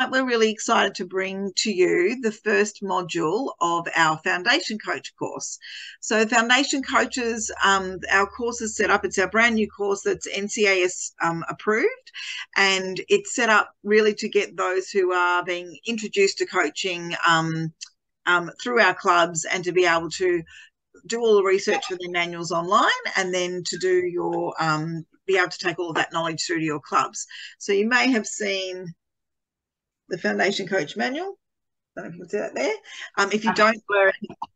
we're really excited to bring to you the first module of our Foundation Coach course. So Foundation Coaches, our course is set up, it's our brand new course that's NCAS approved, and it's set up really to get those who are being introduced to coaching through our clubs, and to be able to do all the research for their manuals online, and then to do your be able to take all of that knowledge through to your clubs. So you may have seen the Foundation Coach manual. I don't know if you can see that there. If you don't, a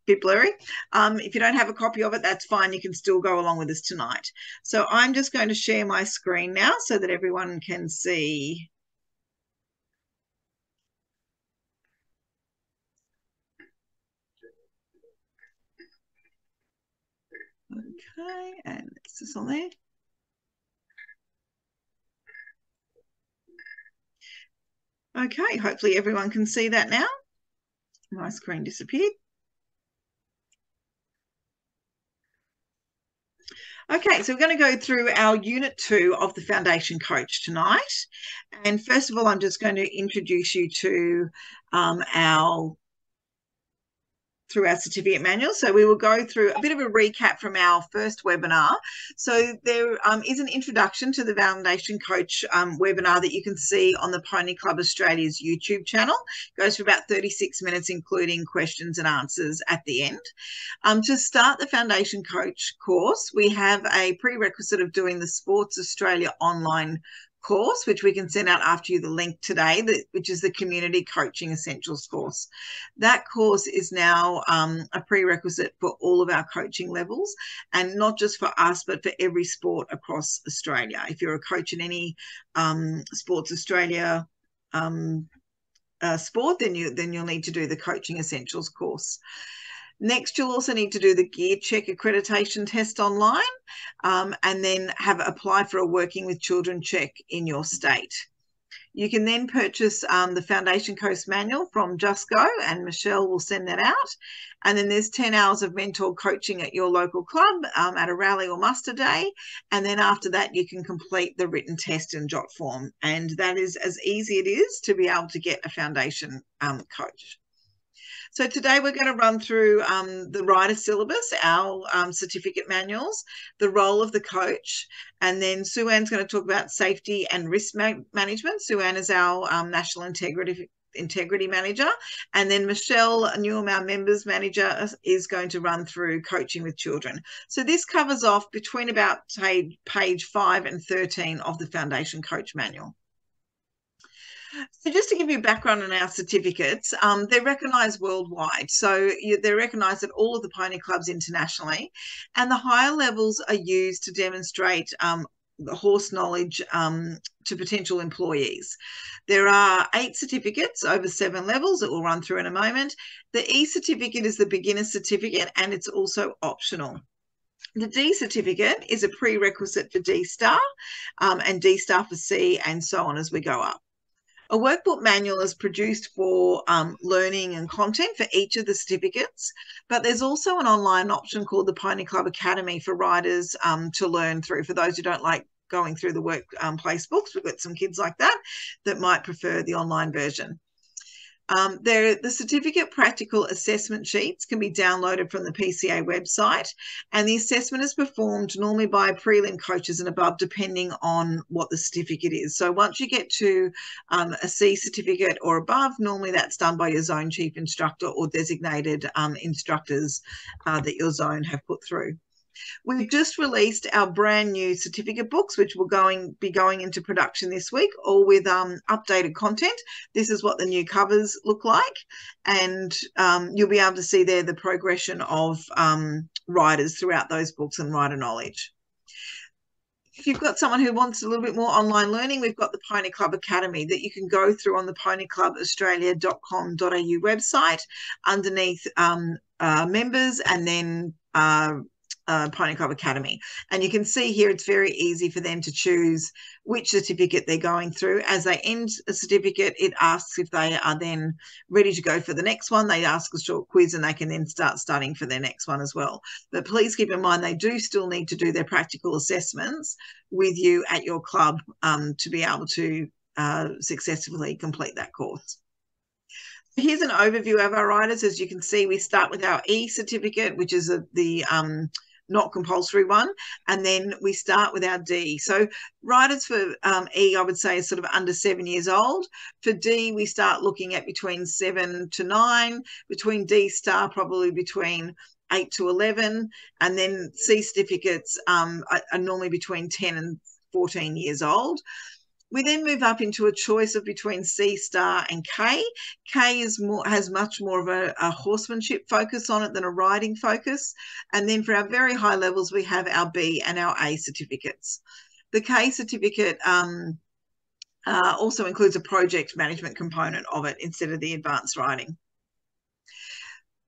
bit blurry. If you don't have a copy of it, that's fine. You can still go along with us tonight. So I'm just going to share my screen now so that everyone can see. Okay, and is this on there? Okay, hopefully everyone can see that now. My screen disappeared. Okay, so we're going to go through our Unit 2 of the Foundation Coach tonight. And first of all, I'm just going to introduce you to through our certificate manual. So we will go through a bit of a recap from our first webinar. So there is an introduction to the Foundation Coach webinar that you can see on the Pony Club Australia's YouTube channel. It goes for about 36 minutes, including questions and answers at the end. To start the Foundation Coach course, we have a prerequisite of doing the Sports Australia online course, which we can send out after you the link today, which is the Community Coaching Essentials course. That course is now a prerequisite for all of our coaching levels, and not just for us, but for every sport across Australia. If you're a coach in any Sports Australia sport, then you'll need to do the Coaching Essentials course. Next, you'll also need to do the Gear Check accreditation test online, and then apply for a Working with Children check in your state. You can then purchase the Foundation Coach manual from Just Go, and Michelle will send that out. And then there's 10 hours of mentor coaching at your local club at a rally or muster day. And then after that, you can complete the written test and jot form. And that is as easy it is to be able to get a Foundation Coach. So today we're going to run through the rider syllabus, our certificate manuals, the role of the coach, and then Sue-Ann's going to talk about safety and risk management. Sue-Ann is our National Integrity Manager, and then Michelle Newham, our Members Manager, is going to run through coaching with children. So this covers off between about page 5 and 13 of the Foundation Coach manual. So just to give you background on our certificates, they're recognised worldwide. So they're recognised at all of the pony clubs internationally, and the higher levels are used to demonstrate the horse knowledge to potential employees. There are 8 certificates over 7 levels that we'll run through in a moment. The E certificate is the beginner certificate, and it's also optional. The D certificate is a prerequisite for D star, and D star for C, and so on as we go up. A workbook manual is produced for learning and content for each of the certificates, but there's also an online option called the Pony Club Academy for riders to learn through. For those who don't like going through the workplace books, we've got some kids like that might prefer the online version. The certificate practical assessment sheets can be downloaded from the PCA website, and the assessment is performed normally by prelim coaches and above, depending on what the certificate is. So once you get to a C certificate or above, normally that's done by your zone chief instructor or designated instructors that your zone have put through. We've just released our brand new certificate books, which will be going into production this week, all with updated content. This is what the new covers look like, and you'll be able to see there the progression of riders throughout those books and rider knowledge. If you've got someone who wants a little bit more online learning, we've got the Pony Club Academy that you can go through on the ponyclubaustralia.com.au website underneath members, and then Pony Club Academy. And you can see here it's very easy for them to choose which certificate they're going through. As they end a certificate, it asks if they are then ready to go for the next one. They ask a short quiz, and they can then start studying for their next one as well. But please keep in mind they do still need to do their practical assessments with you at your club to be able to successfully complete that course. Here's an overview of our riders. As you can see, we start with our E certificate, which is the not compulsory one, and then we start with our D. So riders for E, I would say, is sort of under 7 years old. For D, we start looking at between 7 to 9. Between D star, probably between 8 to 11, and then C certificates are normally between 10 and 14 years old. We then move up into a choice of between C star and K. K has much more of a horsemanship focus on it than a riding focus. And then for our very high levels, we have our B and our A certificates. The K certificate also includes a project management component of it instead of the advanced riding.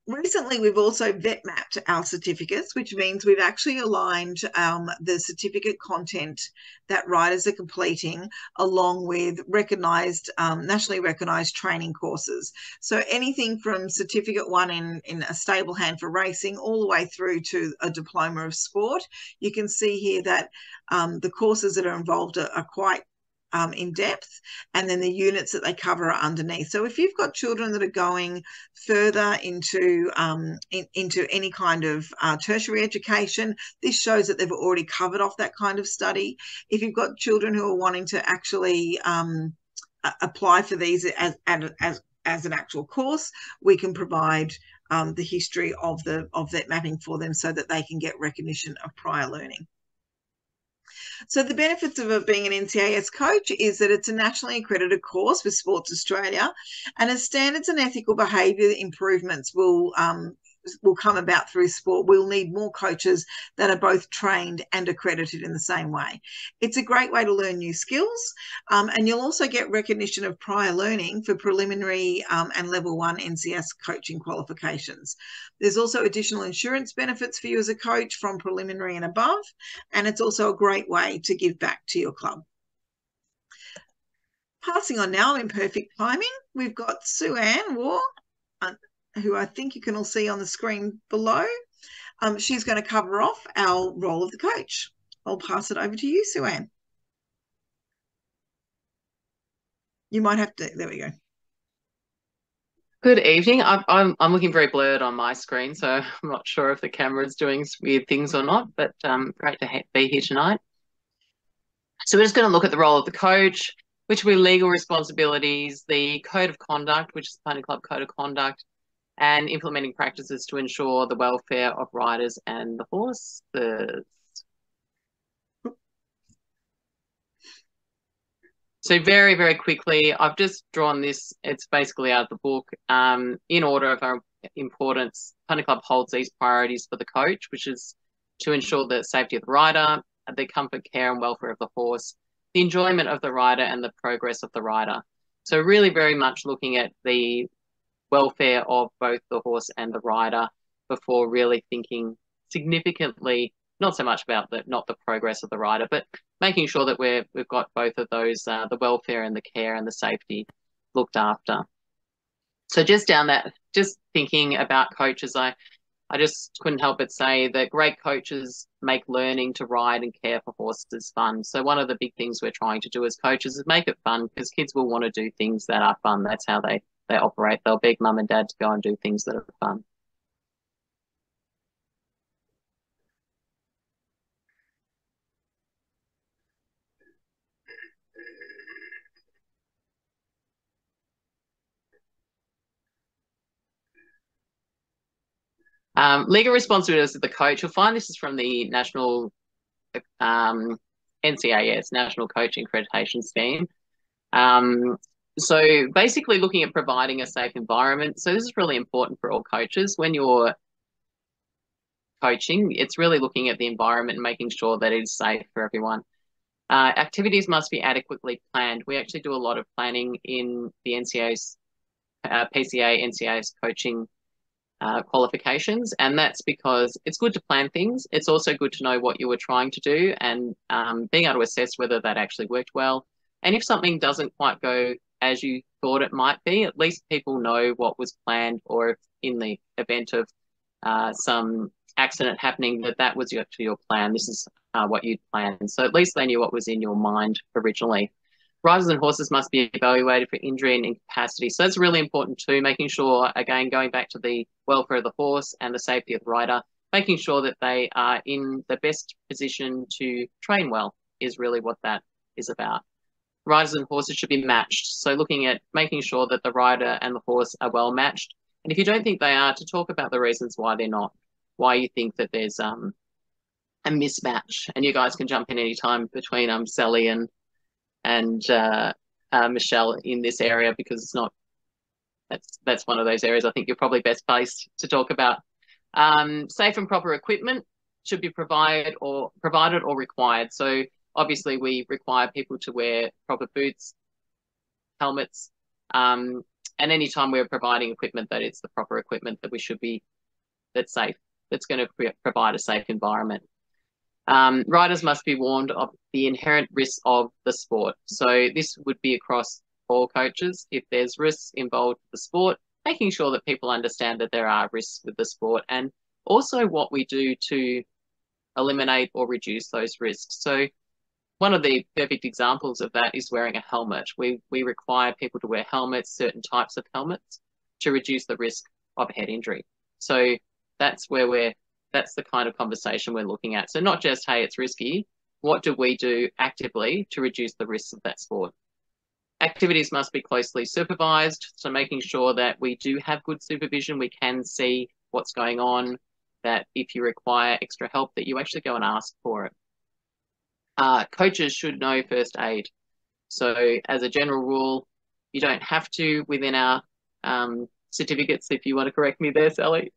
Recently, we've also vet mapped our certificates, which means we've actually aligned the certificate content that riders are completing along with nationally recognised training courses. So anything from Certificate 1 in a stable hand for racing all the way through to a diploma of sport. You can see here that the courses that are involved are quite in depth, and then the units that they cover are underneath. So if you've got children that are going further into any kind of tertiary education, this shows that they've already covered off that kind of study. If you've got children who are wanting to actually apply for these as an actual course, we can provide the history of that mapping for them so that they can get recognition of prior learning. So the benefits of it being an NCAS coach is that it's a nationally accredited course with Sports Australia, and as standards and ethical behaviour improvements will come about through sport, we'll need more coaches that are both trained and accredited in the same way. It's a great way to learn new skills, and you'll also get recognition of prior learning for preliminary and level 1 NCAS coaching qualifications. There's also additional insurance benefits for you as a coach from preliminary and above, and it's also a great way to give back to your club. Passing on now in perfect timing, we've got Sue-Ann Waugh, who I think you can all see on the screen below. She's going to cover off our role of the coach. I'll pass it over to you, Sue-Ann. You might have to, there we go. Good evening. I'm looking very blurred on my screen, so I'm not sure if the camera's doing weird things or not, but great to be here tonight. So we're just going to look at the role of the coach, which will be legal responsibilities, the code of conduct, which is the Pony Club Code of Conduct, and implementing practices to ensure the welfare of riders and the horses. So very, very quickly, I've just drawn this. It's basically out of the book. In order of our importance, Pony Club holds these priorities for the coach, which is to ensure the safety of the rider, the comfort, care and welfare of the horse, the enjoyment of the rider and the progress of the rider. So really very much looking at the welfare of both the horse and the rider before really thinking significantly, not so much about not the progress of the rider, but making sure that we've got both of those, the welfare and the care and the safety looked after. So just thinking about coaches, I just couldn't help but say that great coaches make learning to ride and care for horses fun. So one of the big things we're trying to do as coaches is make it fun, because kids will want to do things that are fun. That's how they operate. They'll beg mum and dad to go and do things that are fun. Legal responsibilities of the coach. You'll find this is from the National NCAS, National Coaching Accreditation Scheme. So basically looking at providing a safe environment. So this is really important for all coaches. When you're coaching, it's really looking at the environment and making sure that it is safe for everyone. Activities must be adequately planned. We actually do a lot of planning in the NCAS, PCA, NCAS coaching qualifications, and that's because it's good to plan things. It's also good to know what you were trying to do and being able to assess whether that actually worked well. And if something doesn't quite go as you thought it might be, at least people know what was planned, or if in the event of some accident happening, that was actually your plan. This is what you'd planned. So at least they knew what was in your mind originally. Riders and horses must be evaluated for injury and incapacity. So that's really important too, making sure, again, going back to the welfare of the horse and the safety of the rider, making sure that they are in the best position to train well is really what that is about. Riders and horses should be matched. So looking at making sure that the rider and the horse are well matched. And if you don't think they are, to talk about the reasons why they're not, why you think that there's a mismatch. And you guys can jump in any time between Sally and Michelle in this area, because it's not, that's one of those areas I think you're probably best placed to talk about. Safe and proper equipment should be provided or required. So obviously we require people to wear proper boots, helmets, and anytime we're providing equipment, that it's the proper equipment that we should be, that's safe, that's going to provide a safe environment. Riders must be warned of the inherent risks of the sport. So this would be across all coaches. If there's risks involved with the sport, making sure that people understand that there are risks with the sport, and also what we do to eliminate or reduce those risks. So one of the perfect examples of that is wearing a helmet. We require people to wear helmets, certain types of helmets, to reduce the risk of head injury. So that's where that's the kind of conversation we're looking at. So not just, hey, it's risky, what do we do actively to reduce the risks of that sport? Activities must be closely supervised, so making sure that we do have good supervision, we can see what's going on, that if you require extra help, that you actually go and ask for it. Coaches should know first aid. So as a general rule, you don't have to within our certificates, if you want to correct me there, Sally.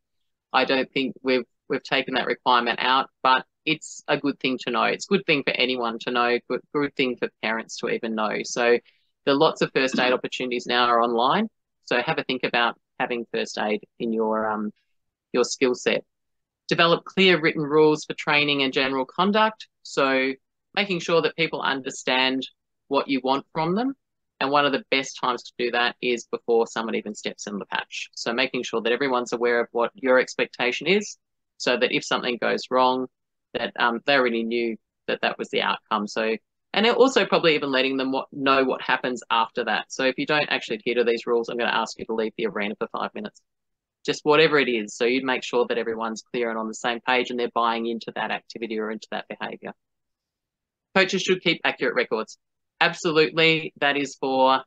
I don't think we've taken that requirement out, but it's a good thing to know. It's a good thing for anyone to know, good thing for parents to even know. So there are lots of first aid opportunities now are online. So have a think about having first aid in your skill set. Develop clear written rules for training and general conduct. So making sure that people understand what you want from them. And one of the best times to do that is before someone even steps in the patch. So making sure that everyone's aware of what your expectation is, so that if something goes wrong, that they already knew that that was the outcome. So, and also probably even letting them know what happens after that. So if you don't actually adhere to these rules, I'm going to ask you to leave the arena for 5 minutes. Just whatever it is. So you make sure that everyone's clear and on the same page and they're buying into that activity or into that behaviour. Coaches should keep accurate records. Absolutely, that is for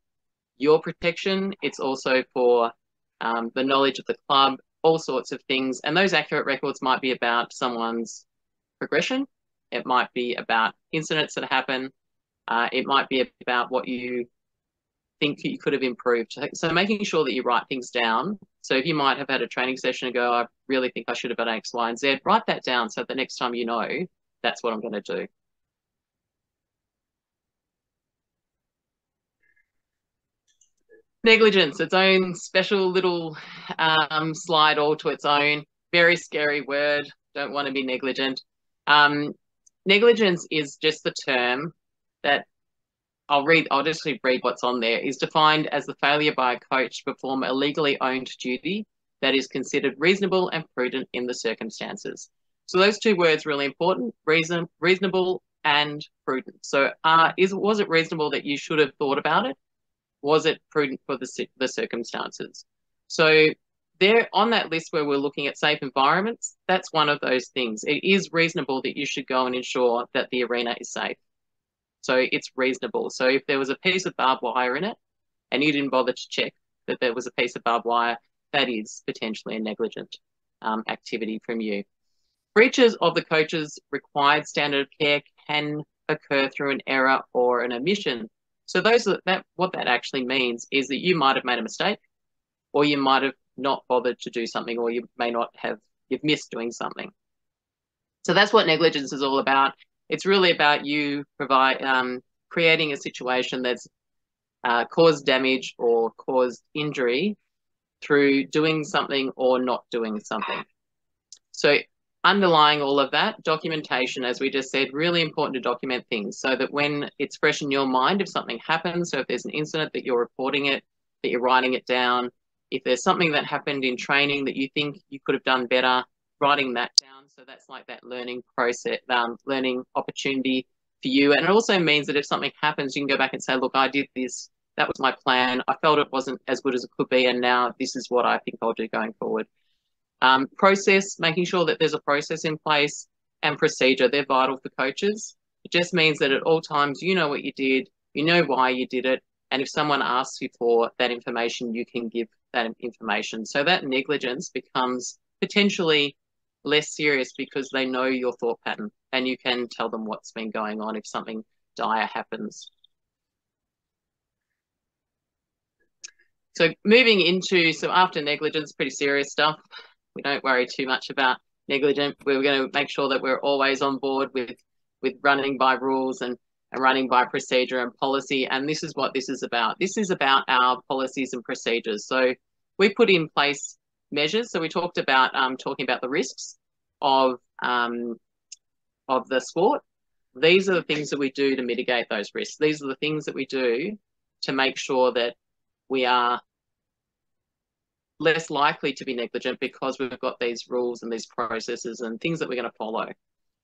your protection. It's also for the knowledge of the club, all sorts of things. And those accurate records might be about someone's progression. It might be about incidents that happen. It might be about what you think you could have improved. So making sure that you write things down. So if you might have had a training session and go, I really think I should have done X, Y, and Z, write that down so the next time you know, that's what I'm going to do. Negligence, its own special little slide all to its own. Very scary word. Don't want to be negligent. Negligence is just the term that I'll just read what's on there, is defined as the failure by a coach to perform a legally owned duty that is considered reasonable and prudent in the circumstances. So those two words really important, reasonable and prudent. So was it reasonable that you should have thought about it? Was it prudent for the circumstances? So there on that list where we're looking at safe environments, that's one of those things. It is reasonable that you should go and ensure that the arena is safe. So it's reasonable. So if there was a piece of barbed wire in it and you didn't bother to check that there was a piece of barbed wire, that is potentially a negligent activity from you. Breaches of the coach's required standard of care can occur through an error or an omission. So what that actually means is that you might have made a mistake, or you might have not bothered to do something, or you've missed doing something. So that's what negligence is all about. It's really about you creating a situation that's caused damage or caused injury through doing something or not doing something. So underlying all of that, documentation, as we just said, really important to document things so that when it's fresh in your mind, if something happens, so if there's an incident, that you're reporting it, that you're writing it down. If there's something that happened in training that you think you could have done better, writing that down. So that's like that learning process, learning opportunity for you. And it also means that if something happens, you can go back and say, look, I did this. That was my plan. I felt it wasn't as good as it could be. And now this is what I think I'll do going forward. Process, making sure that there's a process in place, and procedure. They're vital for coaches. It just means that at all times, you know what you did, you know why you did it. And if someone asks you for that information, you can give that information. So that negligence becomes potentially less serious because they know your thought pattern and you can tell them what's been going on if something dire happens. So moving into, so after negligence, pretty serious stuff. We don't worry too much about negligent. We're going to make sure that we're always on board with running by rules and running by procedure and policy. And this is what this is about. This is about our policies and procedures. So we put in place measures. So we talked about talking about the risks of the sport. These are the things that we do to mitigate those risks. These are the things that we do to make sure that we are less likely to be negligent because we've got these rules and these processes and things that we're going to follow.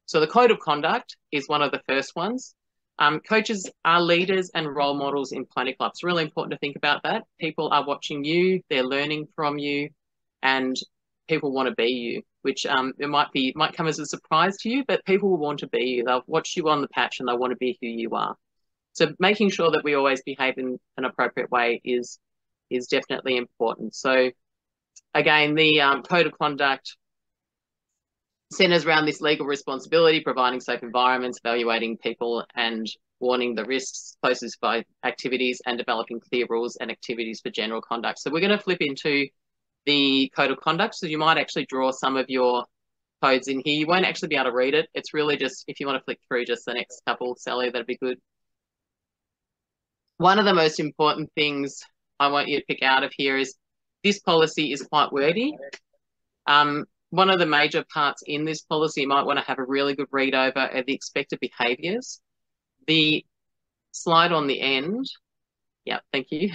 So the code of conduct is one of the first ones. Coaches are leaders and role models in plenty clubs. It's really important to think about that. People are watching you, they're learning from you, and people want to be you, which it might come as a surprise to you, but people will want to be you. They'll watch you on the patch and they want to be who you are. So making sure that we always behave in an appropriate way is definitely important. So again, the code of conduct centers around this legal responsibility, providing safe environments, evaluating people and warning the risks posed by activities, and developing clear rules and activities for general conduct. So we're going to flip into the code of conduct. So you might actually draw some of your codes in here. You won't actually be able to read it. It's really just, if you want to flick through just the next couple, Sally, that'd be good. One of the most important things I want you to pick out of here is this policy is quite wordy. One of the major parts in this policy, you might want to have a really good read over, are the expected behaviours. The slide on the end, yeah, thank you.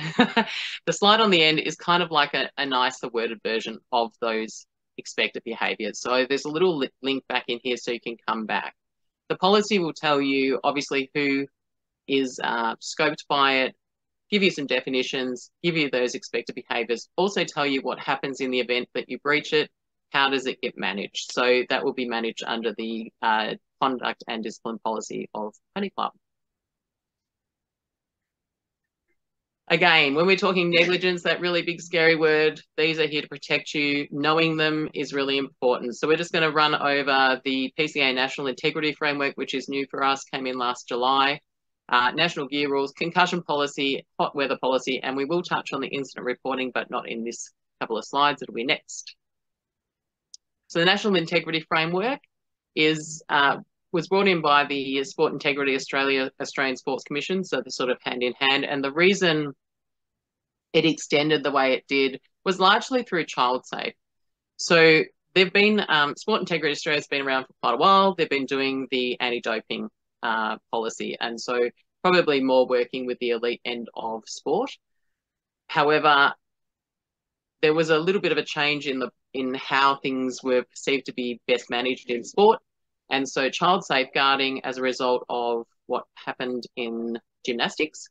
The slide on the end is kind of like a nicer worded version of those expected behaviours. So there's a little link back in here so you can come back. The policy will tell you, obviously, who is scoped by it, give you some definitions, give you those expected behaviours, also tell you what happens in the event that you breach it, how does it get managed. So that will be managed under the conduct and discipline policy of Pony Club. Again, when we're talking negligence, that really big scary word, these are here to protect you. Knowing them is really important. So we're just going to run over the PCA National Integrity Framework, which is new for us, came in last July. National gear rules, concussion policy, hot weather policy, and we will touch on the incident reporting, but not in this couple of slides. It'll be next. So the National Integrity Framework was brought in by the Sport Integrity Australian Sports Commission, so they're sort of hand in hand. And the reason it extended the way it did was largely through ChildSafe. So they've been, Sport Integrity Australia has been around for quite a while. They've been doing the anti-doping policy, and so probably more working with the elite end of sport. However, there was a little bit of a change in how things were perceived to be best managed in sport. And so child safeguarding, as a result of what happened in gymnastics,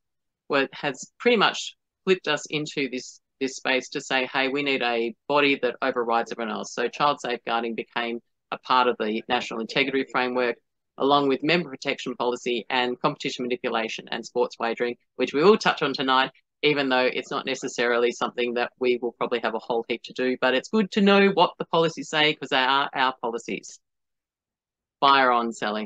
has pretty much flipped us into this space to say, hey, we need a body that overrides everyone else. So child safeguarding became a part of the National Integrity Framework, along with member protection policy and competition manipulation and sports wagering, which we will touch on tonight, even though it's not necessarily something that we will probably have a whole heap to do. But it's good to know what the policies say because they are our policies. Fire on, Sally.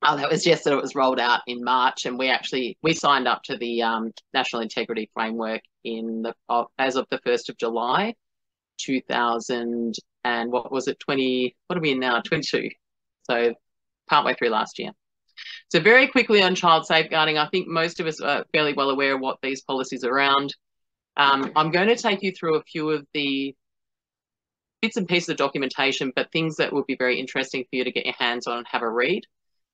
Oh, that was just that it was rolled out in March, and we signed up to the National Integrity Framework as of the 1st of July, 2000 and what was it, 20? What are we in now? 22. So partway through last year. So very quickly on child safeguarding, I think most of us are fairly well aware of what these policies are around. I'm going to take you through a few of the bits and pieces of documentation, but things that will be very interesting for you to get your hands on and have a read.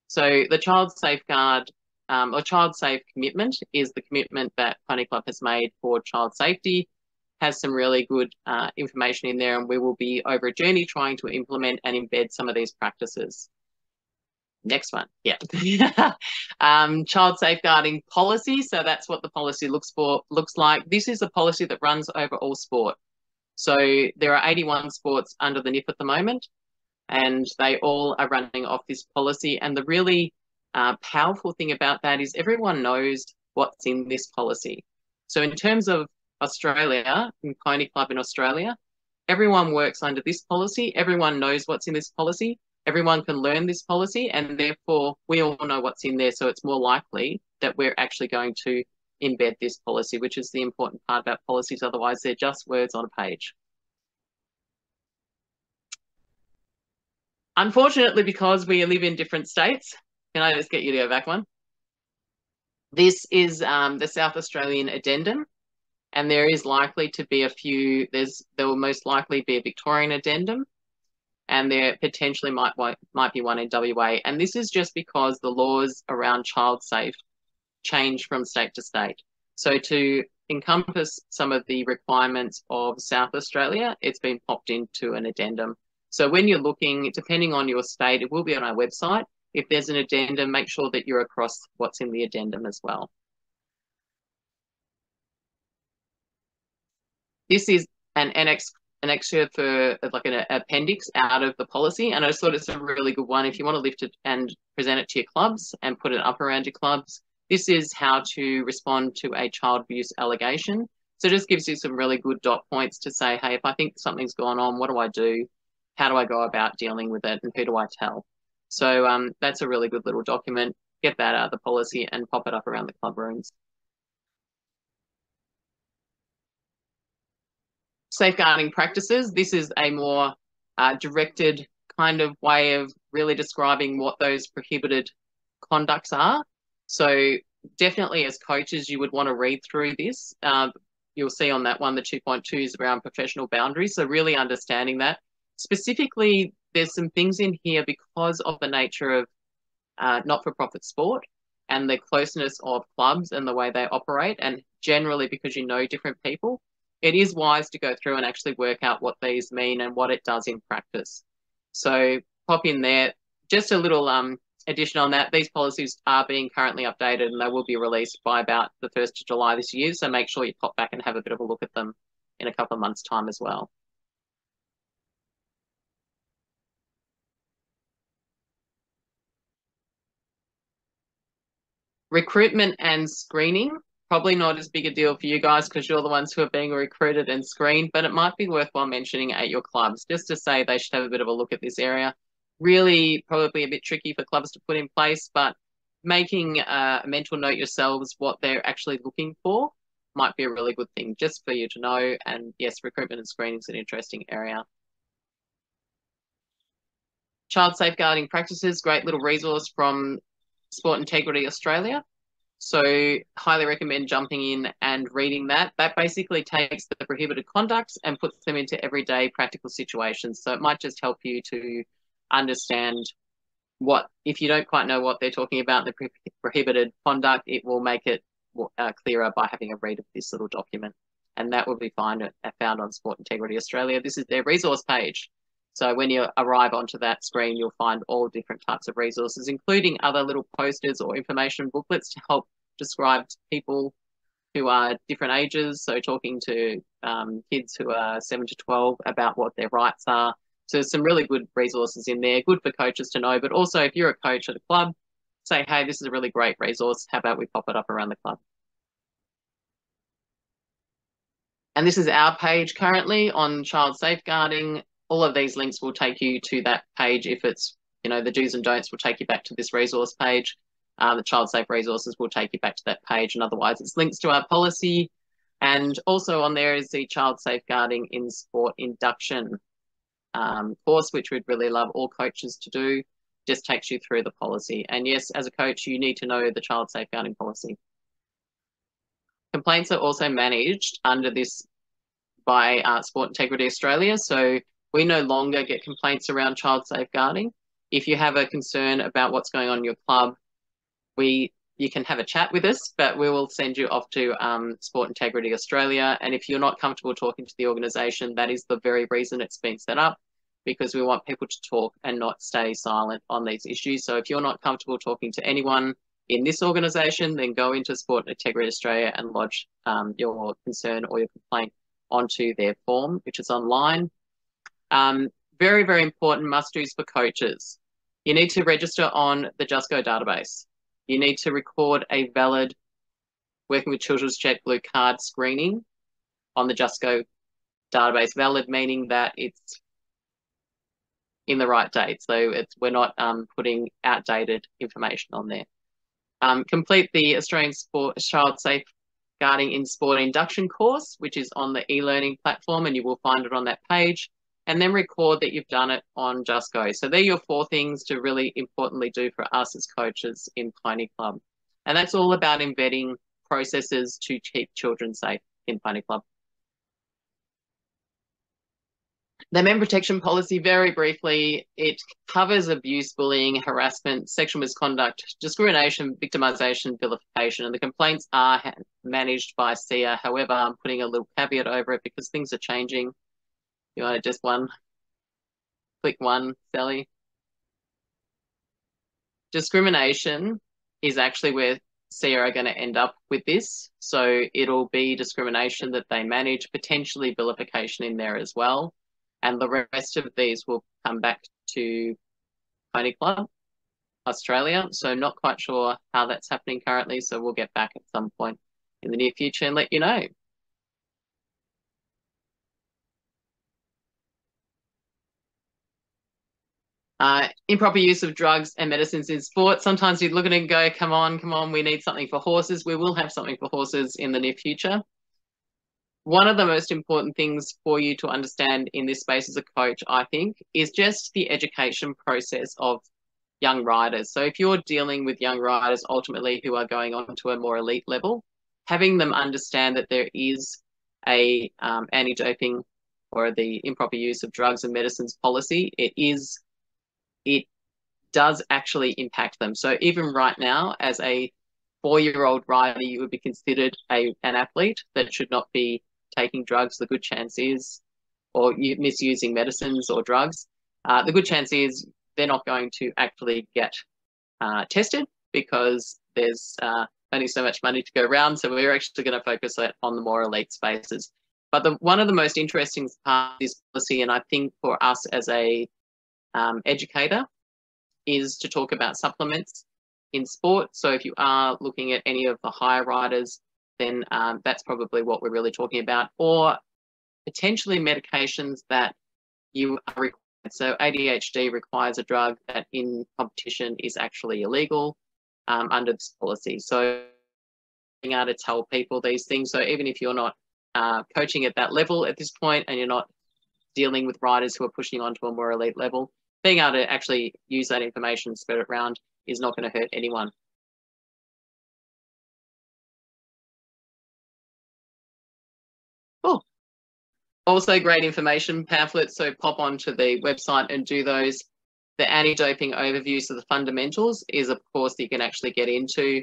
So the child safeguard or child safe commitment is the commitment that Pony Club has made for child safety, has some really good information in there, and we will be over a journey trying to implement and embed some of these practices. Next one, yeah. Child safeguarding policy. So that's what the policy looks like. This is a policy that runs over all sport. So there are 81 sports under the NIP at the moment, and they all are running off this policy. And the really powerful thing about that is everyone knows what's in this policy. So in terms of Australia, in Pony Club in Australia, everyone works under this policy. Everyone knows what's in this policy. Everyone can learn this policy, and therefore we all know what's in there. So it's more likely that we're actually going to embed this policy, which is the important part about policies. Otherwise, they're just words on a page. Unfortunately, because we live in different states, can I just get you to go back one? This is the South Australian addendum, and there is likely to be a few. There will most likely be a Victorian addendum, and there potentially might be one in WA. And this is just because the laws around child safe change from state to state. So to encompass some of the requirements of South Australia, it's been popped into an addendum. So when you're looking, depending on your state, it will be on our website. If there's an addendum, make sure that you're across what's in the addendum as well. This is an excerpt for like an appendix out of the policy, and I just thought it's a really good one if you want to lift it and present it to your clubs and put it up around your clubs. This is how to respond to a child abuse allegation. So it just gives you some really good dot points to say, hey, if I think something's gone on, what do I do? How do I go about dealing with it, and who do I tell? So that's a really good little document. Get that out of the policy and pop it up around the club rooms. Safeguarding practices. This is a more directed kind of way of really describing what those prohibited conducts are. So definitely as coaches, you would want to read through this. You'll see on that one, the 2.2 is around professional boundaries. So really understanding that. Specifically, there's some things in here because of the nature of not-for-profit sport and the closeness of clubs and the way they operate, and generally because you know different people, it is wise to go through and actually work out what these mean and what it does in practice. So pop in there. Just a little addition on that. These policies are being currently updated, and they will be released by about the 1st of July this year. So make sure you pop back and have a bit of a look at them in a couple of months' time as well. Recruitment and screening, probably not as big a deal for you guys because you're the ones who are being recruited and screened, but it might be worthwhile mentioning at your clubs just to say they should have a bit of a look at this area. Really probably a bit tricky for clubs to put in place, but making a mental note yourselves what they're actually looking for might be a really good thing just for you to know. And yes, recruitment and screening is an interesting area. Child safeguarding practices, great little resource from Sport Integrity Australia. So highly recommend jumping in and reading that. That basically takes the prohibited conducts and puts them into everyday practical situations. So it might just help you to understand what, if you don't quite know what they're talking about, the prohibited conduct, it will make it clearer by having a read of this little document. And that will be found on Sport Integrity Australia. This is their resource page. So when you arrive onto that screen, you'll find all different types of resources, including other little posters or information booklets to help describe to people who are different ages. So talking to kids who are 7 to 12 about what their rights are. So some really good resources in there, good for coaches to know. But also if you're a coach at a club, say, hey, this is a really great resource. How about we pop it up around the club? And this is our page currently on child safeguarding. All of these links will take you to that page. If it's, you know, the do's and don'ts will take you back to this resource page. The child safe resources will take you back to that page. And otherwise it's links to our policy. And also on there is the child safeguarding in sport induction course, which we'd really love all coaches to do. Just takes you through the policy. And yes, as a coach, you need to know the child safeguarding policy. Complaints are also managed under this by Sport Integrity Australia. So we no longer get complaints around child safeguarding. If you have a concern about what's going on in your club, you can have a chat with us, but we will send you off to Sport Integrity Australia. And if you're not comfortable talking to the organisation, that is the very reason it's been set up. because we want people to talk and not stay silent on these issues. So if you're not comfortable talking to anyone in this organisation, then go into Sport Integrity Australia and lodge your concern or your complaint onto their form, which is online. Very, very important must-dos for coaches. You need to register on the Just Go database. You need to record a valid Working with Children's Check Blue Card screening on the Just Go database. Valid meaning that it's in the right date. So we're not putting outdated information on there. Complete the Australian Child Safeguarding in Sport induction course, which is on the e-learning platform, and you will find it on that page. And then record that you've done it on Just Go. So they're your 4 things to really importantly do for us as coaches in Pony Club. And that's all about embedding processes to keep children safe in Pony Club. The member protection policy, very briefly, it covers abuse, bullying, harassment, sexual misconduct, discrimination, victimisation, vilification, and the complaints are managed by SIA. However, I'm putting a little caveat over it because things are changing. You want to just click one, Sally? Discrimination is actually where SIA are going to end up with this. So it'll be discrimination that they manage, potentially vilification in there as well. And the rest of these will come back to Pony Club Australia. So not quite sure how that's happening currently. So we'll get back at some point in the near future and let you know. Improper use of drugs and medicines in sport. Sometimes you look at it and go, come on, we need something for horses. We will have something for horses in the near future. One of the most important things for you to understand in this space as a coach, I think, is just the education process of young riders. So if you're dealing with young riders ultimately who are going on to a more elite level, having them understand that there is a anti-doping or the improper use of drugs and medicines policy, it does actually impact them. So even right now, as a 4-year-old rider, you would be considered an athlete that should not be taking drugs. The good chance is, or misusing medicines or drugs, the good chance is they're not going to actually get tested because there's only so much money to go around. So we're actually going to focus on the more elite spaces. But one of the most interesting parts of this policy, and I think for us as a educator, is to talk about supplements in sport. So if you are looking at any of the higher riders, then that's probably what we're really talking about, or potentially medications that you are required. So ADHD requires a drug that in competition is actually illegal under this policy. So being able to tell people these things. So even if you're not coaching at that level at this point and you're not dealing with riders who are pushing on to a more elite level, being able to actually use that information and spread it around is not going to hurt anyone. Oh, also great information pamphlets. So pop onto the website and do those. The anti-doping overview, so the fundamentals, is of course that you can actually get into,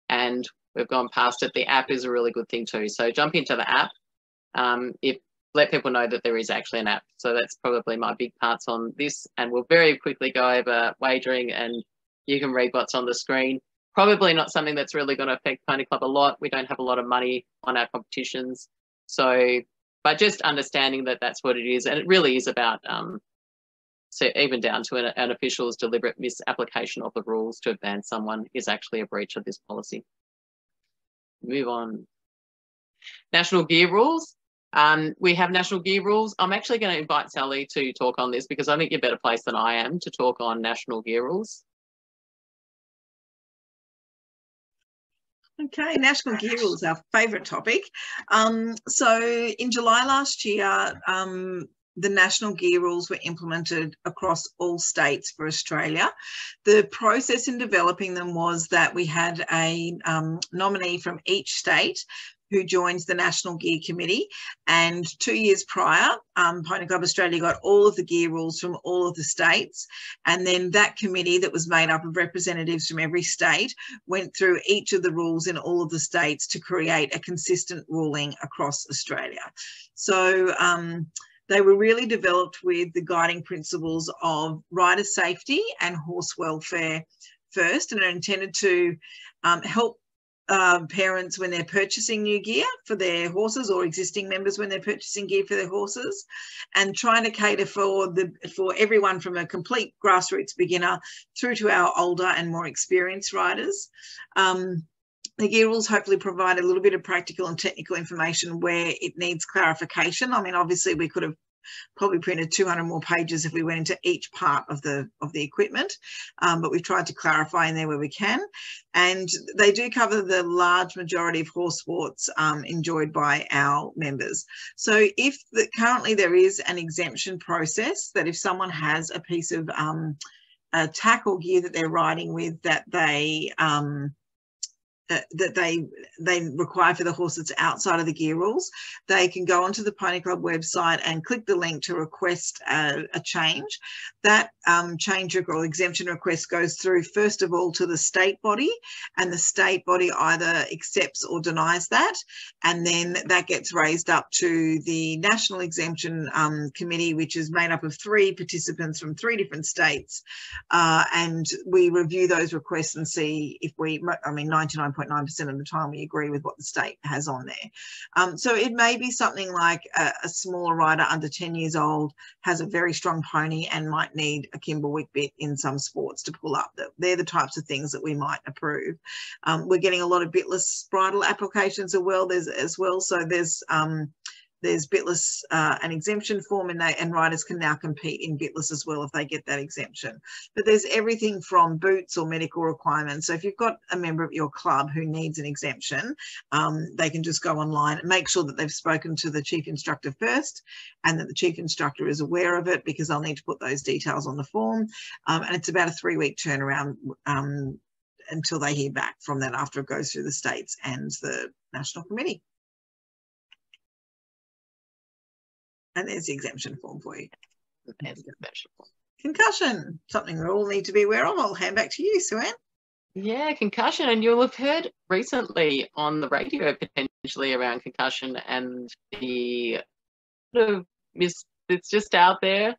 and we've gone past it. The app is a really good thing too. So jump into the app. Let people know that there is actually an app. So that's probably my big parts on this. And we'll very quickly go over wagering, and you can read what's on the screen. Probably not something that's really going to affect Pony Club a lot. We don't have a lot of money on our competitions. So, but just understanding that that's what it is. And it really is about, so even down to an official's deliberate misapplication of the rules to advance someone is actually a breach of this policy. Move on. National gear rules. We have national gear rules. I'm actually going to invite Sally to talk on this because I think you're better placed than I am to talk on national gear rules. Okay, national gear rules, our favourite topic. So in July last year, the national gear rules were implemented across all states for Australia. The process in developing them was that we had a nominee from each state who joins the National Gear Committee. And 2 years prior, Pony Club Australia got all of the gear rules from all of the states. And then that committee that was made up of representatives from every state went through each of the rules in all of the states to create a consistent ruling across Australia. So They were really developed with the guiding principles of rider safety and horse welfare first, and are intended to help parents when they're purchasing new gear for their horses, or existing members when they're purchasing gear for their horses, and trying to cater for everyone from a complete grassroots beginner through to our older and more experienced riders. The gear rules hopefully provide a little bit of practical and technical information where it needs clarification. I mean, obviously we could have probably printed 200 more pages if we went into each part of the equipment, but we've tried to clarify in there where we can. And they do cover the large majority of horse sports enjoyed by our members. So currently there is an exemption process that if someone has a piece of tack or gear that they're riding with that they require for the horse that's outside of the gear rules, they can go onto the Pony Club website and click the link to request a change. That change or exemption request goes through first of all to the state body, and the state body either accepts or denies that, and then that gets raised up to the National Exemption Committee, which is made up of 3 participants from 3 different states, and we review those requests and see if 99.9% of the time we agree with what the state has on there. So it may be something like a smaller rider under 10 years old has a very strong pony and might need a Kimberwick bit in some sports to pull up. They're the types of things that we might approve. We're getting a lot of bitless bridle applications as well. So there's bitless an exemption form, and riders can now compete in bitless as well if they get that exemption. But there's everything from boots or medical requirements. So if you've got a member of your club who needs an exemption, they can just go online and make sure that they've spoken to the chief instructor first, and that the chief instructor is aware of it, because they'll need to put those details on the form. And it's about a 3-week turnaround until they hear back from that, after it goes through the states and the national committee. And there's the exemption form for you. Concussion, something we all need to be aware of. I'll hand back to you, Sue Ann. Yeah, concussion. And you'll have heard recently on the radio potentially around concussion and the sort of it's just out there.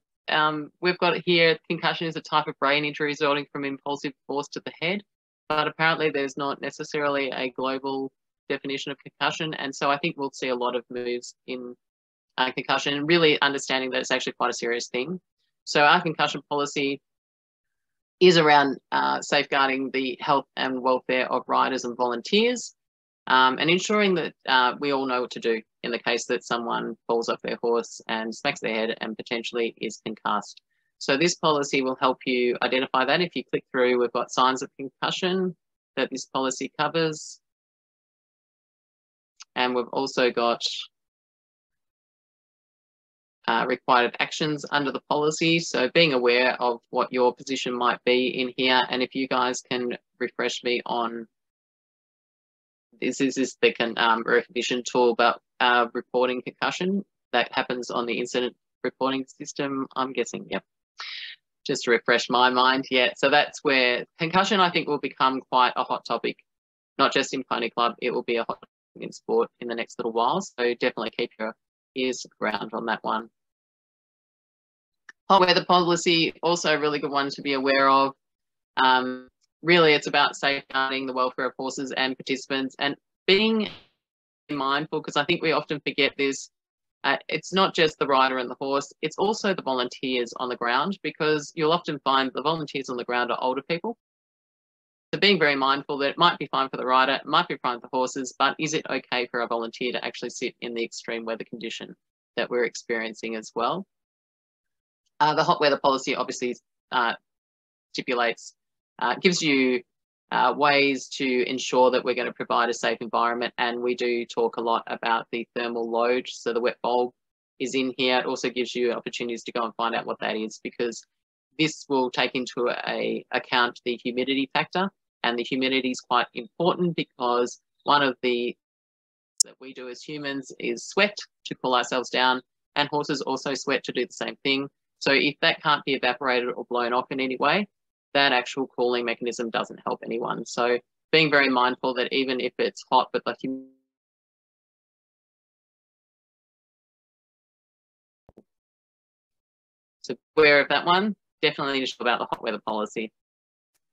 We've got it here, concussion is a type of brain injury resulting from impulsive force to the head, but apparently there's not necessarily a global definition of concussion. And so I think we'll see a lot of moves in concussion, and really understanding that it's actually quite a serious thing. So our concussion policy is around safeguarding the health and welfare of riders and volunteers, and ensuring that we all know what to do in the case that someone falls off their horse and smacks their head and potentially is concussed. So this policy will help you identify that. If you click through, we've got signs of concussion that this policy covers. And we've also got required actions under the policy. So being aware of what your position might be in here. And if you guys can refresh me on, this is the recognition tool about reporting concussion that happens on the incident reporting system, I'm guessing. Yep. Just to refresh my mind. Yeah. So that's where concussion, I think, will become quite a hot topic, not just in Pony Club. It will be a hot topic in sport in the next little while. So definitely keep your ears to the ground on that one. Hot weather policy, also a really good one to be aware of. Really, it's about safeguarding the welfare of horses and participants, and being mindful, because I think we often forget this. It's not just the rider and the horse, it's also the volunteers on the ground, because you'll often find the volunteers on the ground are older people. So being very mindful that it might be fine for the rider, it might be fine for the horses, but is it okay for a volunteer to actually sit in the extreme weather condition that we're experiencing as well? The hot weather policy obviously stipulates, gives you ways to ensure that we're going to provide a safe environment. And we do talk a lot about the thermal load. So the wet bulb is in here. It also gives you opportunities to go and find out what that is, because this will take into account the humidity factor. And the humidity is quite important, because one of the that we do as humans is sweat to cool ourselves down, and horses also sweat to do the same thing. So if that can't be evaporated or blown off in any way, that actual cooling mechanism doesn't help anyone. So being very mindful that even if it's hot, but the So aware of that one. Definitely need to know about the hot weather policy.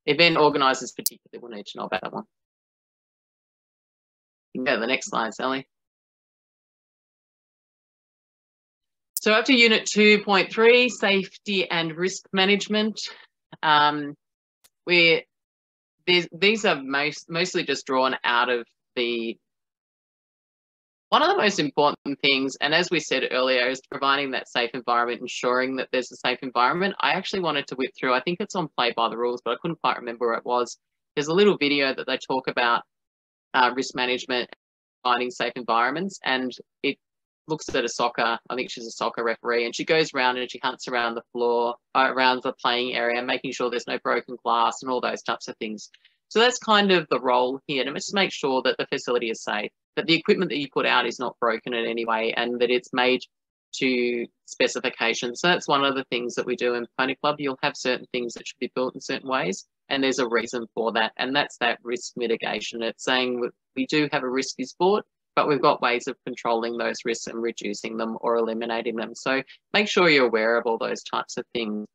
Event organisers particularly will need to know about that one. You can go to the next slide, Sally. So up to Unit 2.3, safety and risk management. These are mostly just drawn out of one of the most important things, and as we said earlier, is providing that safe environment, ensuring that there's a safe environment. I actually wanted to whip through, I think it's on Play by the Rules, but I couldn't quite remember where it was. There's a little video that they talk about risk management, finding safe environments, and it looks at I think she's a soccer referee, and she goes around and she hunts around the floor, around the playing area, making sure there's no broken glass and all those types of things. So that's kind of the role here, to just make sure that the facility is safe, that the equipment that you put out is not broken in any way, and that it's made to specifications. So that's one of the things that we do in Pony Club. You'll have certain things that should be built in certain ways, and there's a reason for that, and that's that risk mitigation. It's saying we do have a risky sport, but we've got ways of controlling those risks and reducing them or eliminating them. So make sure you're aware of all those types of things.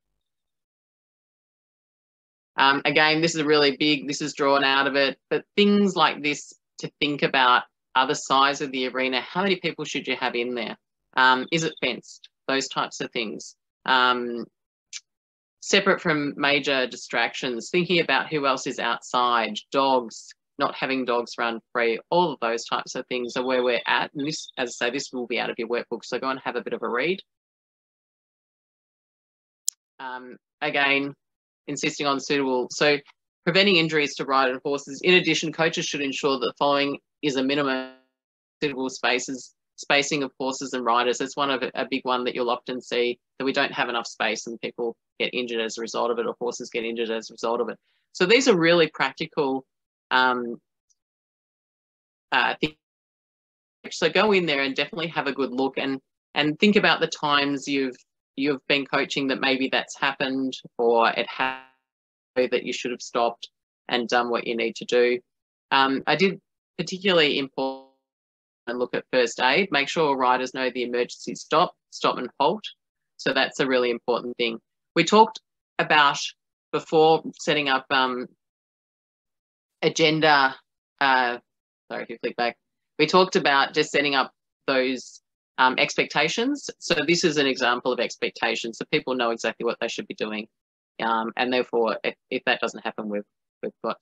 Again, this is really big, this is drawn out of it, but things like this to think about are the size of the arena. How many people should you have in there? Is it fenced? Those types of things. Separate from major distractions, thinking about who else is outside, dogs, not having dogs run free, all of those types of things are where we're at. And this, as I say, this will be out of your workbook, so go and have a bit of a read. Again, insisting on suitable, so preventing injuries to rider and horses. In addition, coaches should ensure that the following is a minimum suitable spacing of horses and riders. It's one of a big one that you'll often see, that we don't have enough space and people get injured as a result of it, or horses get injured as a result of it. So these are really practical things. So go in there and definitely have a good look and think about the times you've been coaching that maybe that's happened, or it happened that you should have stopped and done what you need to do. I did particularly important and look at first aid. Make sure riders know the emergency stop and halt. So that's a really important thing. We talked about before setting up agenda. Sorry, if you flick back. We talked about just setting up those expectations. So this is an example of expectations, so people know exactly what they should be doing. And therefore, if that doesn't happen, we've got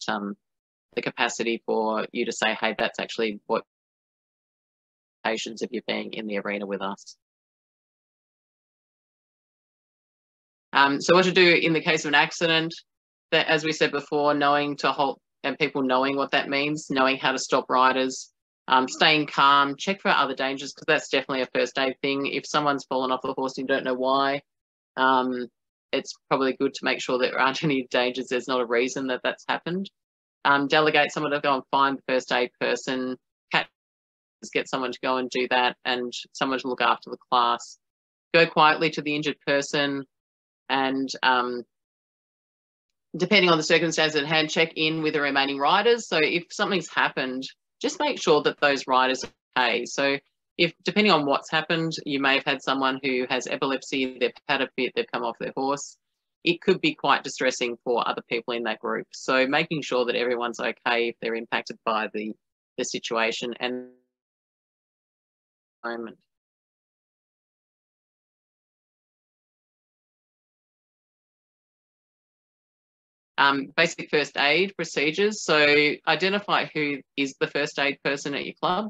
the capacity for you to say, hey, that's actually what expectations of you being in the arena with us. So what to do in the case of an accident, that, as we said before, knowing to halt and people knowing what that means, knowing how to stop riders, staying calm, check for other dangers, because that's definitely a first aid thing. If someone's fallen off the horse and you don't know why, it's probably good to make sure there aren't any dangers. There's not a reason that that's happened. Delegate someone to go and find the first aid person, get someone to go and do that, and someone to look after the class. Go quietly to the injured person, and depending on the circumstances at hand, check in with the remaining riders. So if something's happened, just make sure that those riders are okay. So if, depending on what's happened, you may have had someone who has epilepsy, they've had a fit, they've come off their horse. It could be quite distressing for other people in that group. So making sure that everyone's okay if they're impacted by the situation and moment. Basic first aid procedures. So identify who is the first aid person at your club.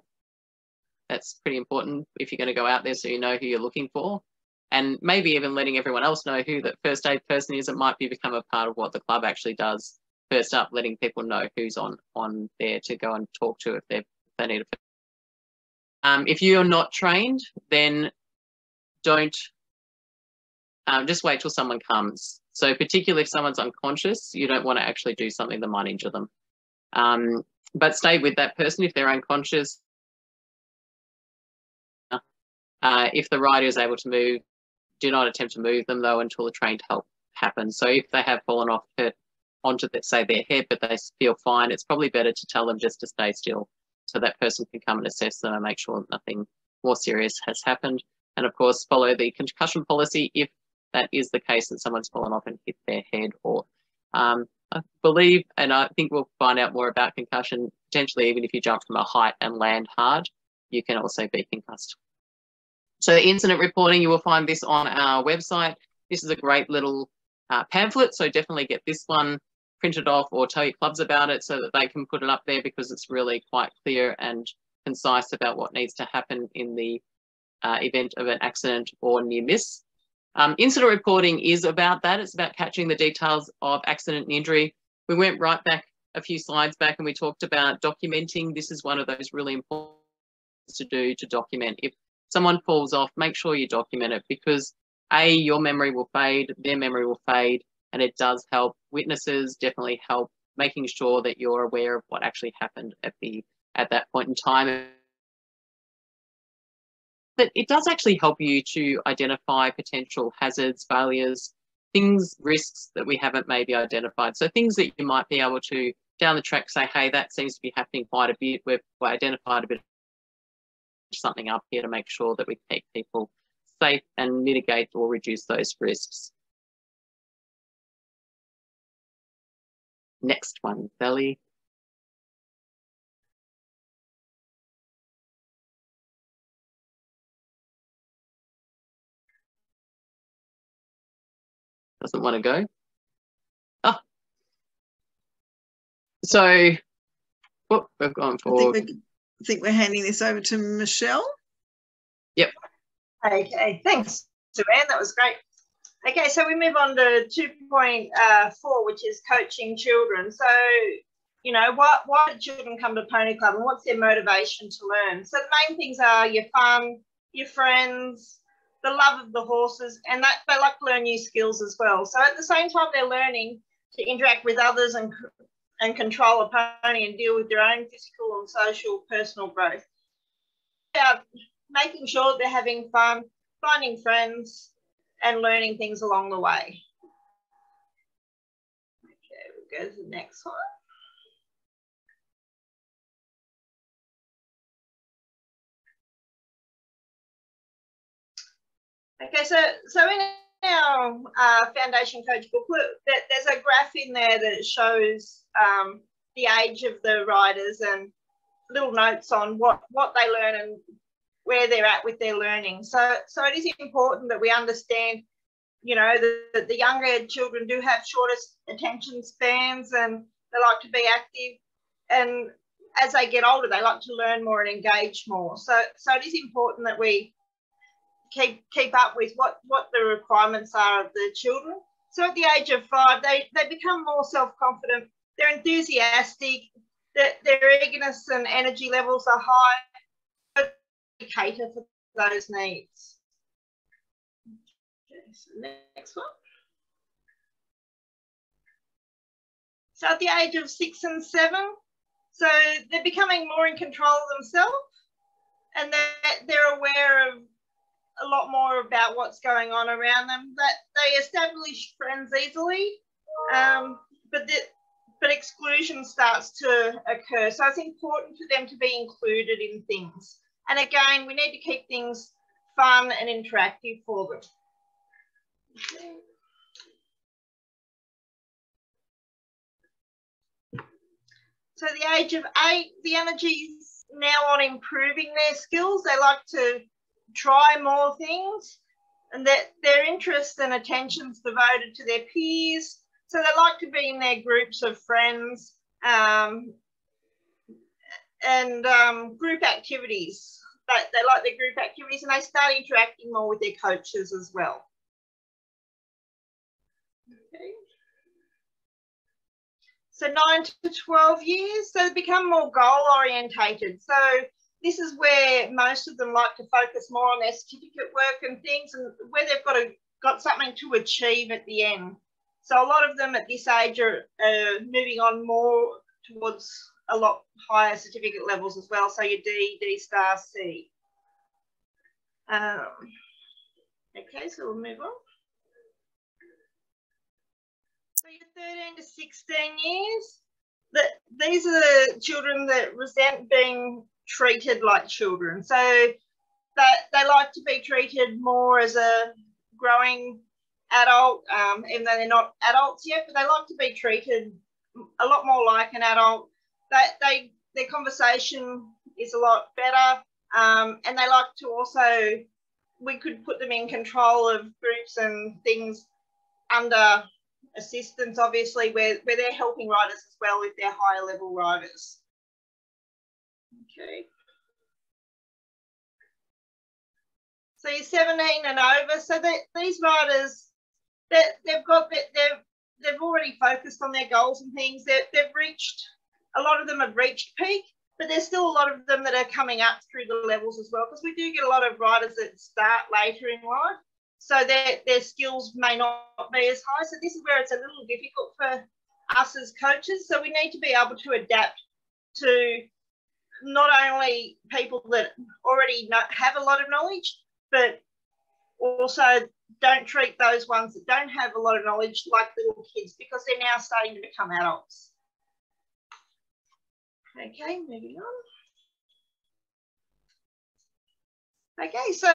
That's pretty important if you're going to go out there, so you know who you're looking for. And maybe even letting everyone else know who that first aid person is. It might become a part of what the club actually does. First up, letting people know who's on there to go and talk to if they need a. If you're not trained, then don't just wait till someone comes. So particularly if someone's unconscious, you don't want to actually do something that might injure them. But stay with that person if they're unconscious. If the rider is able to move, do not attempt to move them though until the trained help happens. So if they have fallen off onto, say, their head, but they feel fine, it's probably better to tell them just to stay still so that person can come and assess them and make sure that nothing more serious has happened. And of course, follow the concussion policy if that is the case, that someone's fallen off and hit their head, or I believe, and I think we'll find out more about concussion, potentially even if you jump from a height and land hard, you can also be concussed. So incident reporting, you will find this on our website. This is a great little pamphlet, so definitely get this one printed off or tell your clubs about it so that they can put it up there, because it's really quite clear and concise about what needs to happen in the event of an accident or near miss. Incident reporting is about that. It's about catching the details of accident and injury. We went right back a few slides back and we talked about documenting. This is one of those really important things to do, to document. If someone falls off, make sure you document it, because A, your memory will fade, their memory will fade, and it does help witnesses, definitely help making sure that you're aware of what actually happened at that point in time. But it does actually help you to identify potential hazards, failures, things, risks that we haven't maybe identified. So things that you might be able to, down the track, say, hey, that seems to be happening quite a bit. We've identified a bit of something up here to make sure that we keep people safe and mitigate or reduce those risks. Next one, Sally. Doesn't want to go. Oh. So, oh, we've gone forward. I think we're handing this over to Michelle. Yep. Okay, thanks, Joanne. That was great. Okay, so we move on to 2.4, which is coaching children. So, you know, why do children come to Pony Club and what's their motivation to learn? So the main things are your fun, your friends, the love of the horses, and that they like to learn new skills as well. So at the same time, they're learning to interact with others and control a pony and deal with their own physical and social personal growth. Making sure they're having fun, finding friends, and learning things along the way. Okay, we'll go to the next one. Okay, so in our Foundation Coach booklet, there's a graph in there that shows the age of the riders and little notes on what they learn and where they're at with their learning. So it is important that we understand, you know, that the younger children do have shorter attention spans and they like to be active, and as they get older, they like to learn more and engage more. So it is important that we keep up with what the requirements are of the children. So at the age of 5, they become more self-confident, they're enthusiastic, their eagerness and energy levels are high, to cater for those needs. Okay, so next one. So at the age of 6 and 7, so they're becoming more in control of themselves, and they're aware of a lot more about what's going on around them. That they establish friends easily, but exclusion starts to occur. So it's important for them to be included in things. And again, we need to keep things fun and interactive for them. Okay. So at the age of 8, the energy is now on improving their skills. They like to try more things, and that their interest and attention's devoted to their peers. So they like to be in their groups of friends and group activities. They like their group activities, and they start interacting more with their coaches as well. Okay. So 9 to 12 years, so they become more goal orientated. So this is where most of them like to focus more on their certificate work and things, and where they've got something to achieve at the end. So a lot of them at this age are moving on more towards a lot higher certificate levels as well. So your D star, C. Okay, so we'll move on. So you're 13 to 16 years. These are the children that resent being treated like children. So they like to be treated more as a growing adult, even though they're not adults yet, but they like to be treated a lot more like an adult. Their conversation is a lot better, and they like to also, we could put them in control of groups and things under assistance, obviously, where they're helping riders as well if they're higher level riders. Okay. So you're 17 and over. So these riders, they've already focused on their goals and things. They've reached, a lot of them have reached peak, but there's still a lot of them that are coming up through the levels as well, because we do get a lot of riders that start later in life. So their skills may not be as high. So this is where it's a little difficult for us as coaches. So we need to be able to adapt to not only people that already have a lot of knowledge, but also don't treat those ones that don't have a lot of knowledge like little kids, because they're now starting to become adults. Okay, moving on. Okay, so